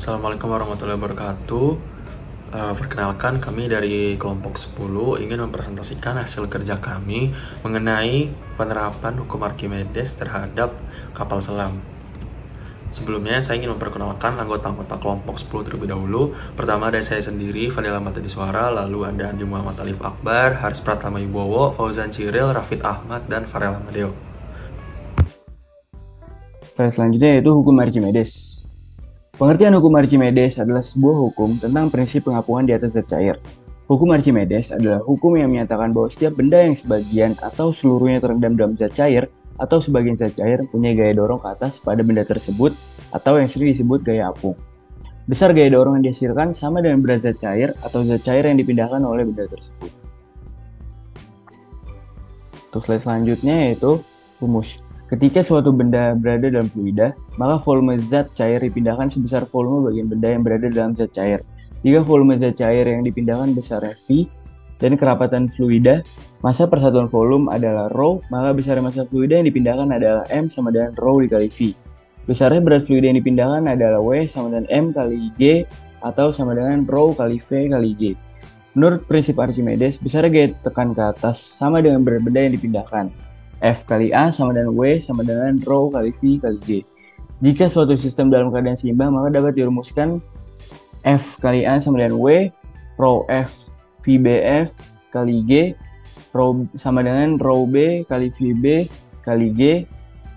Assalamualaikum warahmatullahi wabarakatuh. Perkenalkan, kami dari kelompok 10 ingin mempresentasikan hasil kerja kami mengenai penerapan hukum Archimedes terhadap kapal selam. Sebelumnya, saya ingin memperkenalkan anggota-anggota kelompok 10 terlebih dahulu. Pertama ada saya sendiri, Fadil Ahmad Adiswara, lalu ada Andi Muhammad Alif Akbar, Haris Pratama Ibowo, Fauzan Ciril, Rafid Ahmad, dan Farel Amadeo. Selanjutnya yaitu hukum Archimedes. Pengertian hukum Archimedes adalah sebuah hukum tentang prinsip pengapungan di atas zat cair. Hukum Archimedes adalah hukum yang menyatakan bahwa setiap benda yang sebagian atau seluruhnya terendam dalam zat cair atau sebagian zat cair punya gaya dorong ke atas pada benda tersebut atau yang sering disebut gaya apung. Besar gaya dorong yang dihasilkan sama dengan berat zat cair atau zat cair yang dipindahkan oleh benda tersebut. Untuk slide selanjutnya yaitu rumus. Ketika suatu benda berada dalam fluida, maka volume zat cair dipindahkan sebesar volume bagian benda yang berada dalam zat cair. Jika volume zat cair yang dipindahkan besar V dan kerapatan fluida, massa persatuan volume adalah ρ, maka besar massa fluida yang dipindahkan adalah M sama dengan ρ dikali V. Besarnya berat fluida yang dipindahkan adalah W sama dengan M kali G atau sama dengan ρ kali V kali G. Menurut prinsip Archimedes, besar gaya tekan ke atas sama dengan berat benda yang dipindahkan. F kali A sama dengan W sama dengan ρ kali V kali G. Jika suatu sistem dalam keadaan seimbang, maka dapat dirumuskan F kali A sama dengan W, ρ F VBF kali G, ρ sama dengan ρ B kali VB kali G,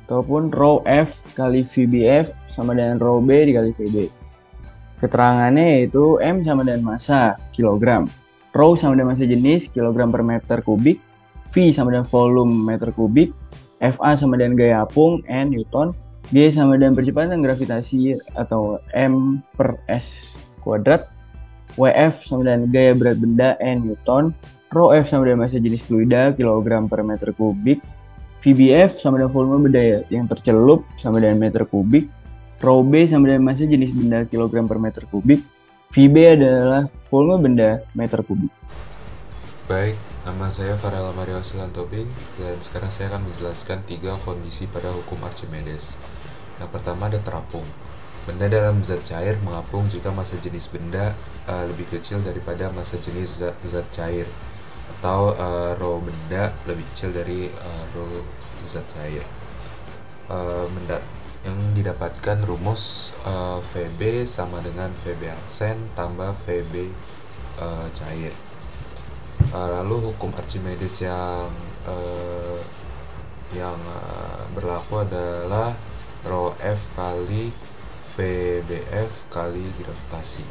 ataupun ρ F kali VBF sama dengan ρ B dikali VB. Keterangannya yaitu M sama dengan massa, kilogram, ρ sama dengan massa jenis, kilogram per meter kubik, V sama dengan volume meter kubik, FA sama dengan gaya apung, N Newton, G sama dengan percepatan gravitasi atau M per S kuadrat, WF sama dengan gaya berat benda, N Newton, ρF sama dengan massa jenis fluida, kilogram per meter kubik, VBF sama dengan volume benda yang tercelup sama dengan meter kubik, ρ B sama dengan massa jenis benda, kilogram per meter kubik, VB adalah volume benda, meter kubik. Baik, nama saya Farel Amadeo Silantoping dan sekarang saya akan menjelaskan 3 kondisi pada hukum Archimedes. Yang pertama ada terapung. Benda dalam zat cair mengapung jika massa jenis benda lebih kecil daripada massa jenis zat cair, atau ρ benda lebih kecil dari ρ zat cair. Benda yang didapatkan rumus VB sama dengan VB aksen tambah VB cair. Lalu hukum Archimedes yang berlaku adalah ρF kali VBF kali gravitasi.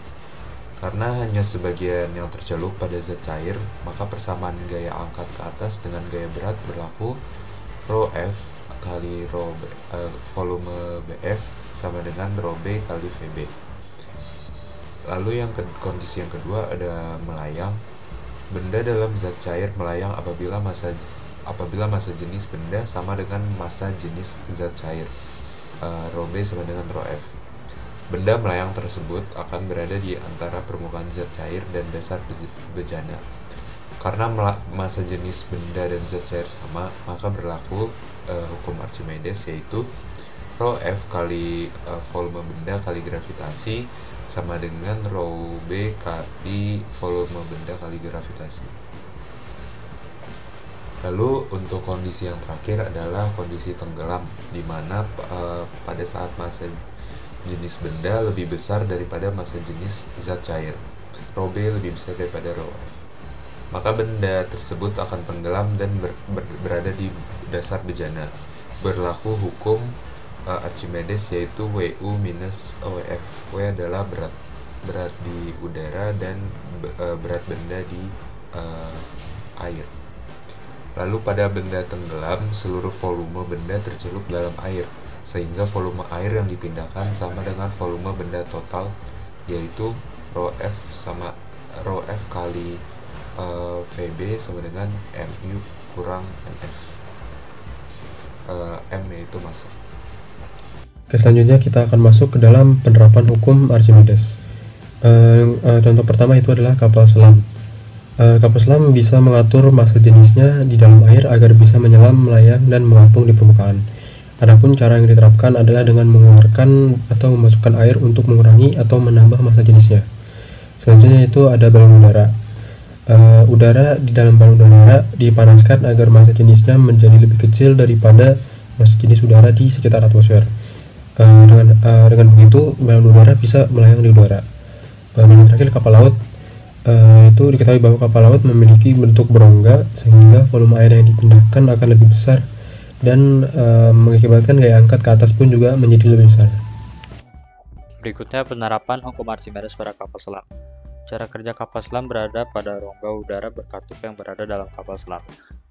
Karena hanya sebagian yang tercelup pada zat cair, maka persamaan gaya angkat ke atas dengan gaya berat berlaku ρF kali volume BF sama dengan ρ B kali VB. Lalu kondisi yang kedua ada melayang. Benda dalam zat cair melayang apabila massa jenis benda sama dengan massa jenis zat cair, ρ B sama dengan ρF. Benda melayang tersebut akan berada di antara permukaan zat cair dan dasar bejana. Karena massa jenis benda dan zat cair sama, maka berlaku hukum Archimedes, yaitu ρF kali volume benda kali gravitasi sama dengan ρ B kali volume benda kali gravitasi. Lalu untuk kondisi yang terakhir adalah kondisi tenggelam, di mana pada saat massa jenis benda lebih besar daripada massa jenis zat cair, ρ B lebih besar daripada ρF, maka benda tersebut akan tenggelam dan berada di dasar bejana. Berlaku hukum Archimedes, yaitu WU minus WF. W adalah berat di udara dan berat benda di air. Lalu pada benda tenggelam, seluruh volume benda tercelup dalam air, sehingga volume air yang dipindahkan sama dengan volume benda total, yaitu ρF kali VB sama dengan MU kurang NF. M yaitu massa. Oke, selanjutnya kita akan masuk ke dalam penerapan hukum Archimedes. Contoh pertama itu adalah kapal selam. Kapal selam bisa mengatur massa jenisnya di dalam air agar bisa menyelam, melayang, dan mengapung di permukaan. Adapun cara yang diterapkan adalah dengan mengeluarkan atau memasukkan air untuk mengurangi atau menambah massa jenisnya. Selanjutnya itu ada balon udara. Udara di dalam balon udara dipanaskan agar massa jenisnya menjadi lebih kecil daripada massa jenis udara di sekitar atmosfer. Dengan begitu balon udara bisa melayang di udara. Yang terakhir, kapal laut. Itu diketahui bahwa kapal laut memiliki bentuk berongga sehingga volume air yang dipindahkan akan lebih besar dan mengakibatkan gaya angkat ke atas pun juga menjadi lebih besar. Berikutnya penerapan hukum Archimedes pada kapal selam. Cara kerja kapal selam berada pada rongga udara berkatup yang berada dalam kapal selam.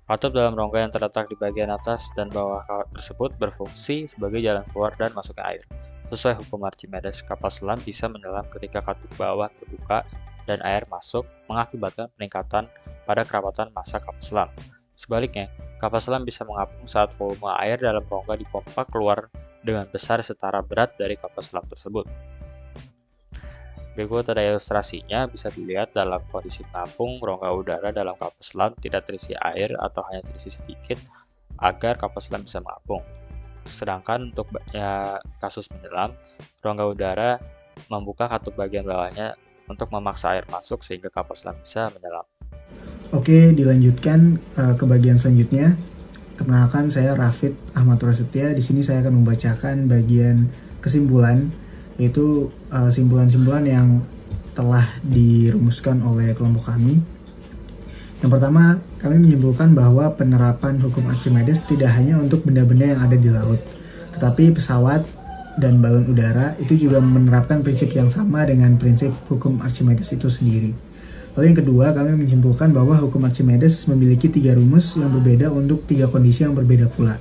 Katup dalam rongga yang terletak di bagian atas dan bawah tersebut berfungsi sebagai jalan keluar dan masuknya air. Sesuai hukum Archimedes, kapal selam bisa menyelam ketika katup bawah terbuka dan air masuk, mengakibatkan peningkatan pada kerapatan massa kapal selam. Sebaliknya, kapal selam bisa mengapung saat volume air dalam rongga dipompa keluar dengan besar setara berat dari kapal selam tersebut. Berikut ada ilustrasinya, bisa dilihat dalam kondisi menampung rongga udara dalam kapal selam tidak terisi air atau hanya terisi sedikit agar kapal selam bisa mengapung. Sedangkan untuk kasus menyelam, rongga udara membuka katup bagian bawahnya untuk memaksa air masuk sehingga kapal selam bisa menyelam. Oke, dilanjutkan ke bagian selanjutnya. Perkenalkan, saya Rafid Ahmad Prasetya. Di sini saya akan membacakan bagian kesimpulan, yaitu simpulan-simpulan yang telah dirumuskan oleh kelompok kami. Yang pertama, kami menyimpulkan bahwa penerapan hukum Archimedes tidak hanya untuk benda-benda yang ada di laut, tetapi pesawat dan balon udara itu juga menerapkan prinsip yang sama dengan prinsip hukum Archimedes itu sendiri. Lalu yang kedua, kami menyimpulkan bahwa hukum Archimedes memiliki 3 rumus yang berbeda untuk 3 kondisi yang berbeda pula.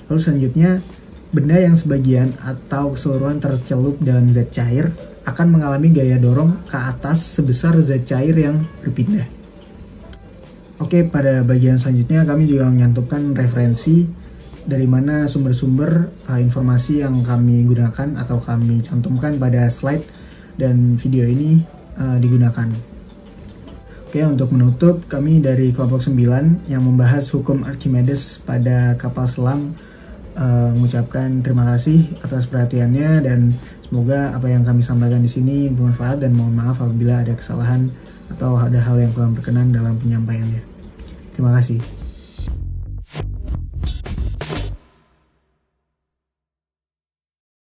Lalu selanjutnya, benda yang sebagian atau keseluruhan tercelup dalam zat cair akan mengalami gaya dorong ke atas sebesar zat cair yang berpindah. Oke, pada bagian selanjutnya kami juga menyantumkan referensi dari mana sumber-sumber informasi yang kami gunakan atau kami cantumkan pada slide dan video ini digunakan. Oke, untuk menutup, kami dari kelompok 9 yang membahas hukum Archimedes pada kapal selam mengucapkan terima kasih atas perhatiannya dan semoga apa yang kami sampaikan di sini bermanfaat, dan mohon maaf apabila ada kesalahan atau ada hal yang kurang berkenan dalam penyampaiannya. Terima kasih.